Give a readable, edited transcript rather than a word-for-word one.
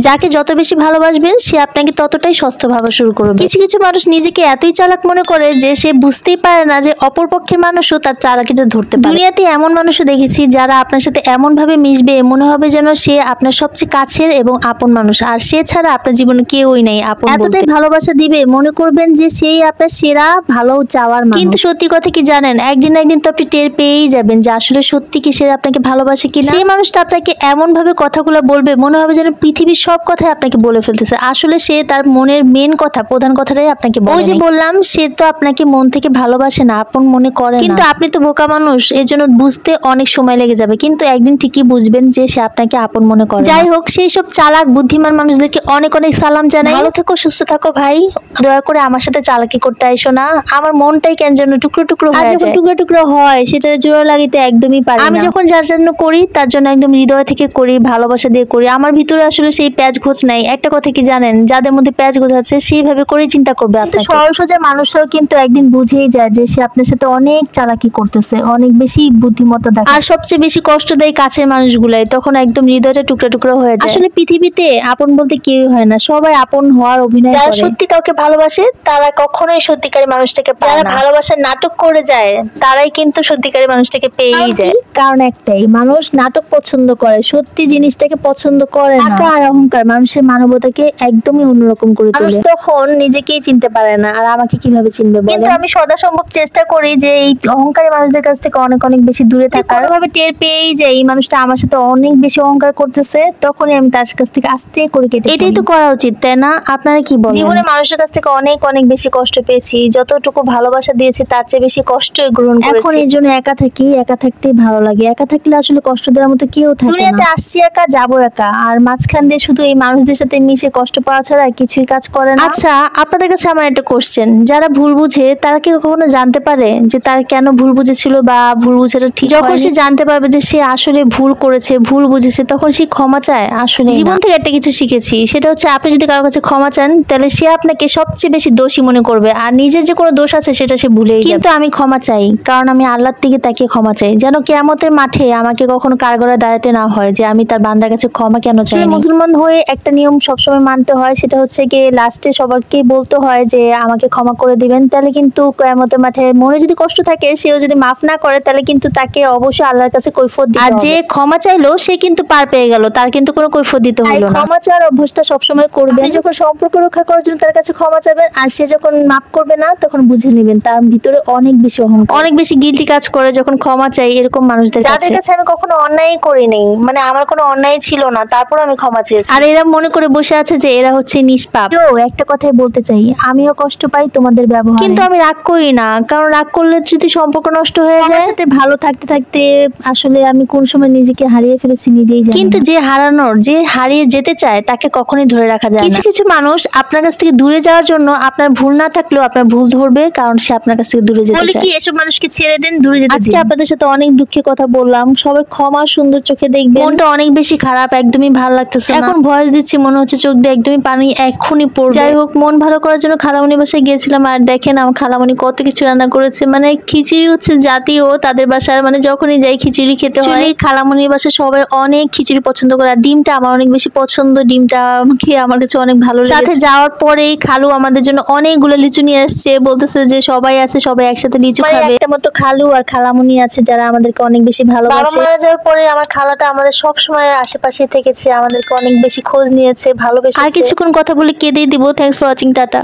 যাকে যত বেশি ভালোবাসবেন সে আপনাকে ততটাই সস্তা ভাবা শুরু করবে। কিছু কিছু মানুষ নিজেকে এতই চালাক মনে করে যে সে বুঝতেই পারে না যে অপর পক্ষের মানুষও তার চালাকিটা ধরতে পারে। দুনিয়াতে এমন মানুষও দেখেছি যারা আপনার সাথে এমন ভাবে মিশবে মনে হবে যেন সে আপনার সবচেয়ে কাছের এবং আপন মানুষ, আর সে ছাড়া আপনার জীবনে কেউই নেই আপন বলতে। এতটাই ভালোবাসা দিবে মনে করবেন যে সেই আপনার সেরা ভালো চাওয়ার মানুষ। কিন্তু সত্যি কথা কি জানেন, একদিন না একদিন তো আপনি টের পেয়েই যাবেন যে আসলে সত্যি কি সে আপনাকে ভালোবাসে কিনা। সেই মানুষটা আপনাকে এমন ভাবে কথাগুলো বলবে মনে হবে যেন পৃথিবীর সব কথাই আপনাকে বলে ফেলতেছে, আসলে সে তার মনের মেন কথা, প্রধান কথাটাই আপনাকে বলে। ওই যে বললাম সে তো আপনাকে মন থেকে ভালোবাসে না, আপন মনে করে না। কিন্তু আপনি তো বোকা মানুষ, এজন্য বুঝতে অনেক সময় লেগে যাবে, কিন্তু একদিন ঠিকই বুঝবেন যে সে আপনাকে আপন মনে করে। যাই হোক, সেই সব চালাক বুদ্ধিমান মানুষদেরকে অনেক অনেক সালাম জানাই। ভালো থেকো, সুস্থ থাকো ভাই। দয়া করে আমার সাথে চালাকি করতে আইসো না, আমার মনটাই কেন যেন টুকরো টুকরো হয়ে যায়। টুকরো টুকরো হয় সেটা জোড়া লাগিতে একদমই পারি না। আমি যখন যার জন্য করি তার জন্য একদম হৃদয় থেকে করি, ভালোবাসা দিয়ে করি। আমার ভিতরে আসলে সেই প্যাচ ঘোচ নাই। একটা কথা কি জানেন, যাদের মধ্যে প্যাচ ঘোচ আছে সেইভাবে করে চিন্তা করবে। আপনার সরল সোজা মানুষরাও কিন্তু একদিন বুঝেই যায় যে সে আপনার সাথে অনেক চালাকি করতেছে, অনেক বেশি বুদ্ধিমত্তা দেখায়। আর সবচেয়ে বেশি কষ্ট দেয় কাছের মানুষগুলাই, তখন একদম হৃদয়টা টুকরা টুকরা হয়ে যায়। আসলে পৃথিবীতে আপন বলতে কেউই হয় না, সবাই আপন হওয়ার অভিনয় করে। যারা সত্যি কাউকে ভালোবাসে তারা কখনোই সত্যিকারী মানুষটাকে পায় না। যারা ভালোবাসার নাটক করে যায় তারাই কিন্তু সত্যিকারী মানুষটাকে পেয়েই যায়। কারণ একটাই, মানুষ নাটক পছন্দ করে, সত্যি জিনিসটাকে পছন্দ করে না। টাকা আর অহংকার মানুষের মানবতাকে একদমই অন্যরকম করে তোলে। মানুষ তখন নিজেকেই চিনতে পারে না, আর আমাকে কিভাবে চিনবে বলেন। কিন্তু আমি সদাসম্ভব চেষ্টা করি যে এই অহংকারী মানুষদের কাছ থেকে অনেক অনেক বেশি দূরে থাকার। কোনোভাবে টের পেয়েই যে এই মানুষটা আমার সাথে অনেক বেশি অহংকার করতেছে, তখনই আমি তার কাছ থেকে আস্তে করে কেটে। এটাই তো করা উচিত, তাই না? আপনারা কি বলেন? জীবনে মানুষের কাছ থেকে অনেক অনেক বেশি কষ্ট পেয়েছি, যতটুকু ভালোবাসা দিয়েছি তার চেয়ে বেশি কষ্ট গ্রহণ করেছি। এখন এর জন্য একা থাকি, একা থাকতেই ভালো লাগে। একা থাকলে আসলে কষ্ট দেওয়ার মতো কেউ থাকে না। দুনিয়াতে আসছি একা, যাবো একা, আর মাঝখান দিয়ে শুধু এই মানুষদের সাথে মিশে কষ্ট পাওয়া ছাড়া কিছুই কাজ করে না। আচ্ছা, আপনাদের কাছে আমার একটা কোশ্চেন, যারা ভুল বুঝে তারা কি কখনো জানতে পারে যে তার কেন ভুল বুঝেছিল বা ভুল বুঝাটা ঠিক? যখন সে জানতে পারবে যে সে আসলে ভুল করেছে, ভুল বুঝেছে, তখন সে ক্ষমা চায়। আসলে জীবন থেকে একটা কিছু শিখেছি, সেটা হচ্ছে আপনি যদি কারোর কাছে ক্ষমা চান তাহলে সে আপনাকে সবচেয়ে বেশি দোষী মনে করবে, আর নিজের যে কোনো দোষ আছে সেটা সে ভুলেই যাবে। কিন্তু আমি ক্ষমা চাই, কারণ আমি আল্লাহর থেকে তাকে ক্ষমা চাই, যেন কিয়ামতের মাঠে আমাকে কখনো কাঠগড়ায় দাঁড়াতে না হয় যে আমি তার বান্দার কাছে ক্ষমা কেন চাই। মুসলমান হয়ে একটা নিয়ম সবসময় মানতে হয়, সেটা হচ্ছে কি লাস্টে সবাইকে বলতে হয় যে আমাকে ক্ষমা করে দিবেন। তাহলে কিন্তু কিয়ামতের মাঠে মনে যদি কষ্ট থাকে, সেও যদি মাফ না করে তাহলে কিন্তু তাকে অবশ্যই আল্লাহর কাছে কৈফিয়ত দিতে হবে। আর যে ক্ষমা চাইলো সে কিন্তু পার পেয়ে গেল, তার কিন্তু কোনো কৈফিয়ত দিতে হলো না। ক্ষমা চাওয়ার অভ্যাসটা সবসময় করবেন। আপনি যখন সম্পর্ক রক্ষা করার জন্য তার কাছে ক্ষমা চাইবেন, আর সে যখন মাফ করবে না তখন বুঝে নেবেন তার ভিতরে অনেক বেশি অহংকার, অনেক বেশি গিল্টি কাজ করে যখন ক্ষমা চাই এরকম মানুষদের কাছে। যাদের কাছে আমি কখনো অন্যায় করি নাই, মানে আমার কোনো অন্যায় ছিল না, তারপর আমি ক্ষমা চেয়েছি, আর এরা মনে করে বসে আছে যে এরা হচ্ছে নিষ্পাপ। তো একটা কথাই বলতে চাই, আমিও কষ্ট পাই তোমাদের ব্যবহারে, কিন্তু আমি রাগ করি না, কারণ রাগ করলে যদি সম্পর্ক নষ্ট হয়ে যায়। সাথে ভালো থাকতে থাকতে আসলে আমি কোন সময় নিজেকে হারিয়ে ফেলেছি নিজেই জানি। কিন্তু যে হারানোর, যে হারিয়ে যেতে চায় তাকে কখনোই ধরে রাখা যায় না। কিছু কিছু মানুষ আপনার কাছ থেকে দূরে যাওয়ার জন্য আপনার ভুল না থাকলেও আপনার ভুল ধরবে, কারণ সে আপনার কাছ থেকে দূরে যেতে চায়। বলে কি এসব মানুষকে ছেড়ে দেন, দূরে যেতে। আজকে আপনাদের সাথে অনেক দুঃখের কথা বললাম, সবাই ক্ষমা সুন্দর চোখে দেখবেন। মনটা অনেক বেশি খারাপ, একদমই ভালো লাগতেছে না। এখন ভয়েস দিচ্ছি মনে হচ্ছে চোখ দিয়ে একদমই পানি এখনই পড়বে। যাই হোক, মন ভালো করার জন্য খালামণি বাসায় গিয়েছিলাম, আর দেখেন আমার খালামণি কত কিছু রান্না করেছে। মানে খিচুড়ি হচ্ছে জাতীয় তাদের বাসার, মানে যখনই যাই খিচুড়ি খেতে হয়। খালামণির বাসায় সবাই অনেক খিচুড়ি পছন্দ করে, আর ডিমটা আমার অনেক বেশি পছন্দ। ডিমটা খেয়ে আমার কাছে অনেক ভালো লেগেছে। সাথে যাওয়ার পরেই খালু আমাদের জন্য অনেকগুলো লিচু নিয়ে আসছে, বলতেছে যে সবাই আছে, সবাই একসাথে লিচু খাবে। একটা মতো খালু আর খালামণি আছে যারা আমাদেরকে অনেক বেশি ভালোবাসে। বাবা মারা যাওয়ার পরে আমার খালাটা আমাদের সব সময় আশেপাশে থেকেছে, আমাদেরকে অনেক বেশি খোঁজ নিয়েছে, ভালোবেসেছে। আর কিছুক্ষণ কথা বলে কেঁদেই দিব। Thanks for watching, tata.